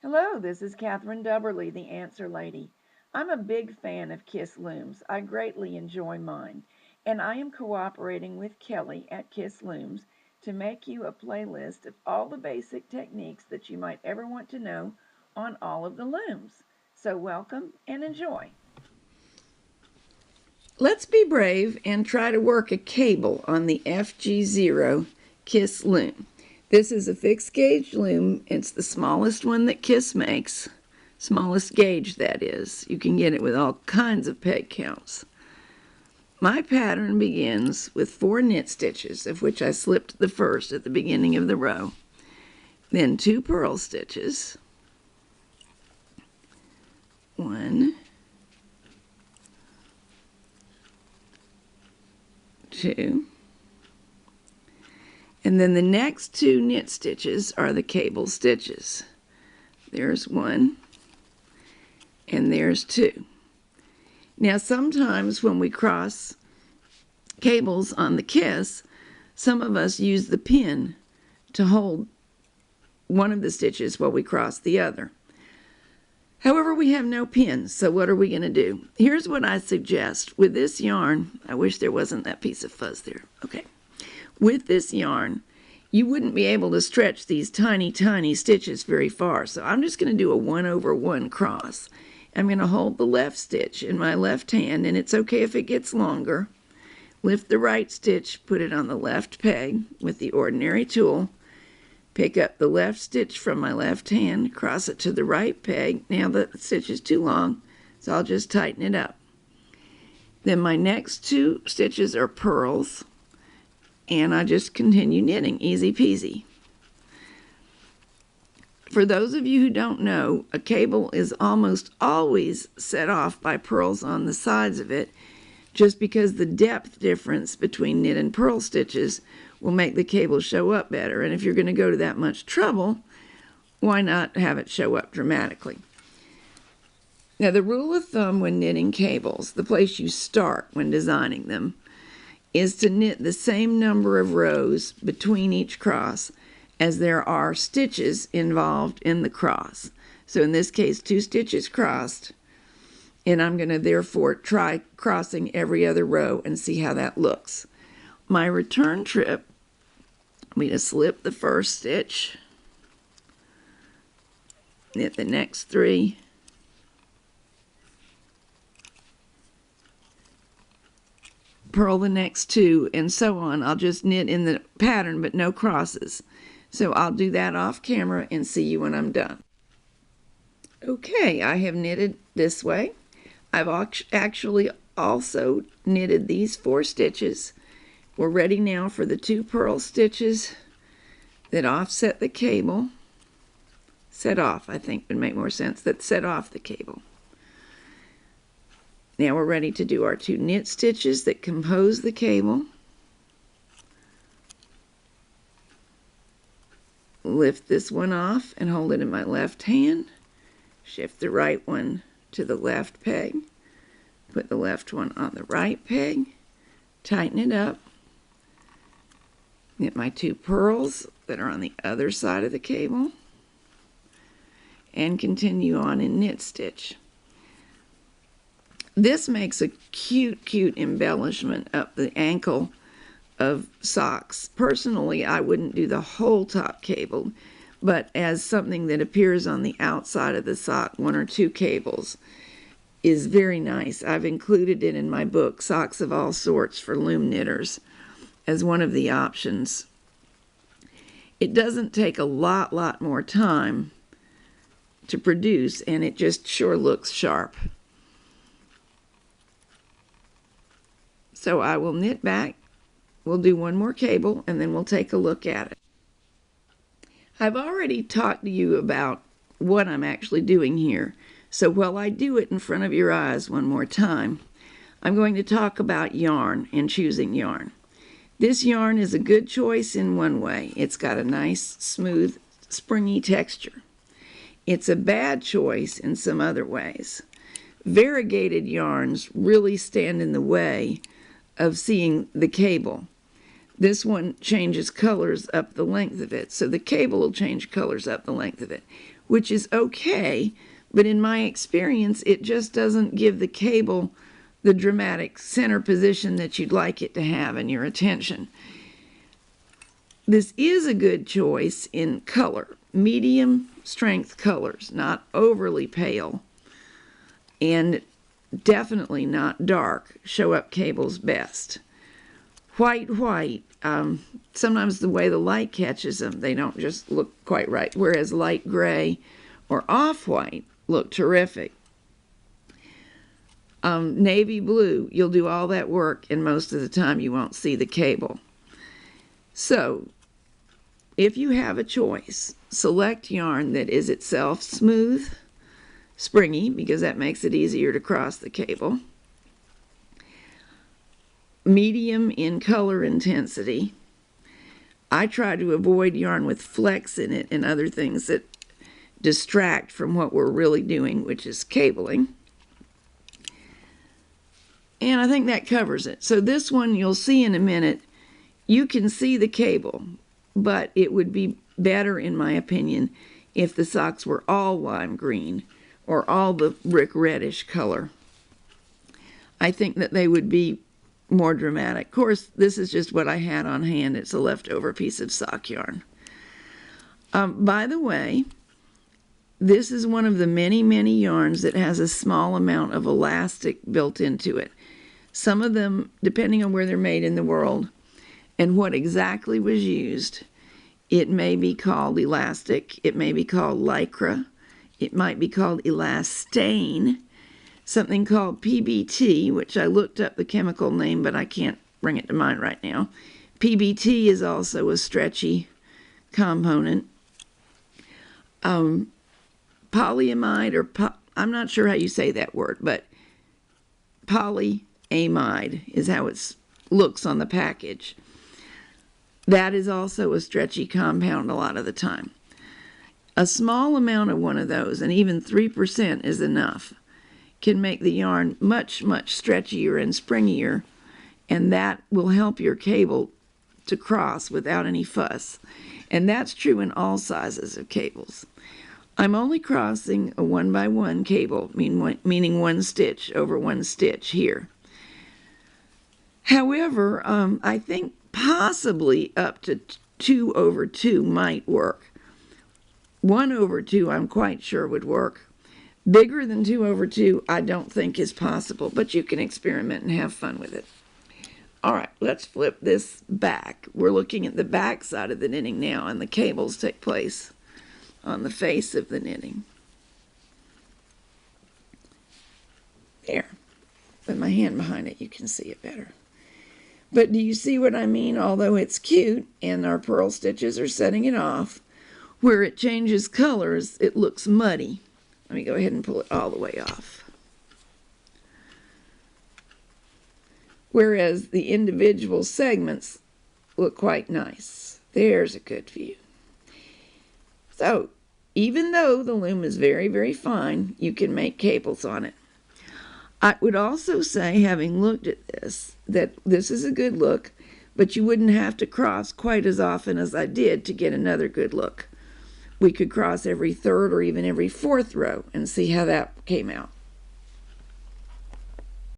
Hello, this is Catherine Dubberly, the Answer Lady. I'm a big fan of Kiss looms. I greatly enjoy mine, and I am cooperating with Kelly at Kiss Looms to make you a playlist of all the basic techniques that you might ever want to know on all of the looms. So welcome and enjoy. Let's be brave and try to work a cable on the FG-0 Kiss loom. This is a fixed gauge loom. It's the smallest one that Kiss makes. Smallest gauge, that is. You can get it with all kinds of peg counts. My pattern begins with 4 knit stitches, of which I slipped the first at the beginning of the row. Then 2 purl stitches. 1, 2, and then the next 2 knit stitches are the cable stitches. There's 1 and there's 2. Now sometimes when we cross cables on the Kiss, some of us use the pin to hold one of the stitches while we cross the other. However, we have no pins, so what are we going to do? Here's what I suggest. With this yarn, I wish there wasn't that piece of fuzz there. Okay. With this yarn, you wouldn't be able to stretch these tiny, tiny stitches very far. So I'm just going to do a 1/1 cross. I'm going to hold the left stitch in my left hand, and it's okay if it gets longer. Lift the right stitch, put it on the left peg with the ordinary tool. Pick up the left stitch from my left hand, cross it to the right peg. Now the stitch is too long, so I'll just tighten it up. Then my next 2 stitches are purls, and I just continue knitting, easy peasy. For those of you who don't know, a cable is almost always set off by purls on the sides of it, just because the depth difference between knit and purl stitches will make the cable show up better. And if you're going to go to that much trouble, why not have it show up dramatically? Now, the rule of thumb when knitting cables, the place you start when designing them, is to knit the same number of rows between each cross as there are stitches involved in the cross. So in this case, 2 stitches crossed, and I'm going to therefore try crossing every other row and see how that looks. My return trip, I'm going to slip the first stitch, knit the next 3, purl the next 2, and so on. I'll just knit in the pattern but no crosses. So I'll do that off camera and see you when I'm done. Okay, I have knitted this way. I've actually also knitted these 4 stitches. We're ready now for the 2 purl stitches that offset the cable. Set off, I think, would make more sense. That set off the cable. Now we're ready to do our 2 knit stitches that compose the cable. Lift this one off and hold it in my left hand. Shift the right one to the left peg. Put the left one on the right peg. Tighten it up. Knit my 2 purls that are on the other side of the cable. And continue on in knit stitch. This makes a cute, cute embellishment up the ankle of socks. Personally, I wouldn't do the whole top cable, but as something that appears on the outside of the sock, 1 or 2 cables is very nice. I've included it in my book, Socks of All Sorts for Loom Knitters, as one of the options. It doesn't take a lot more time to produce, and it just sure looks sharp. So I will knit back. We'll do 1 more cable, and then we'll take a look at it. I've already talked to you about what I'm actually doing here, so while I do it in front of your eyes one more time, I'm going to talk about yarn and choosing yarn. This yarn is a good choice in one way. It's got a nice, smooth, springy texture. It's a bad choice in some other ways. Variegated yarns really stand in the way of seeing the cable. This one changes colors up the length of it, so the cable will change colors up the length of it, which is okay, but in my experience, it just doesn't give the cable the dramatic center position that you'd like it to have in your attention. This is a good choice in color, medium strength colors, not overly pale, and definitely not dark. Show up cables best. White, sometimes the way the light catches them, they don't just look quite right, whereas light gray or off-white look terrific. Navy blue, you'll do all that work, and most of the time you won't see the cable. So, if you have a choice, select yarn that is itself smooth, springy, because that makes it easier to cross the cable, medium in color intensity. I try to avoid yarn with flecks in it and other things that distract from what we're really doing, which is cabling. And I think that covers it. So this one you'll see in a minute. You can see the cable, but it would be better, in my opinion, if the socks were all lime green or all the brick reddish color. I think that they would be more dramatic. Of course, this is just what I had on hand. It's a leftover piece of sock yarn. By the way, this is one of the many, many yarns that has a small amount of elastic built into it. Some of them, depending on where they're made in the world and what exactly was used, it may be called elastic, it may be called lycra, it might be called elastane, something called PBT, which I looked up the chemical name, but I can't bring it to mind right now. PBT is also a stretchy component. Polyamide, or I'm not sure how you say that word, but polyamide is how it looks on the package. That is also a stretchy compound a lot of the time. A small amount of one of those, and even 3% is enough, can make the yarn much, much stretchier and springier, and that will help your cable to cross without any fuss. And that's true in all sizes of cables. I'm only crossing a 1x1 cable, meaning one stitch over one stitch here. However, I think possibly up to 2/2 might work. 1/2 I'm quite sure would work. Bigger than 2/2 I don't think is possible, but you can experiment and have fun with it. All right, let's flip this back. We're looking at the back side of the knitting now, and the cables take place on the face of the knitting. There. With my hand behind it, you can see it better. But do you see what I mean? Although it's cute, and our purl stitches are setting it off, where it changes colors, it looks muddy. Let me go ahead and pull it all the way off. Whereas the individual segments look quite nice. There's a good view. So, even though the loom is very, very fine, you can make cables on it. I would also say, having looked at this, that this is a good look, but you wouldn't have to cross quite as often as I did to get another good look. We could cross every third or even every fourth row and see how that came out.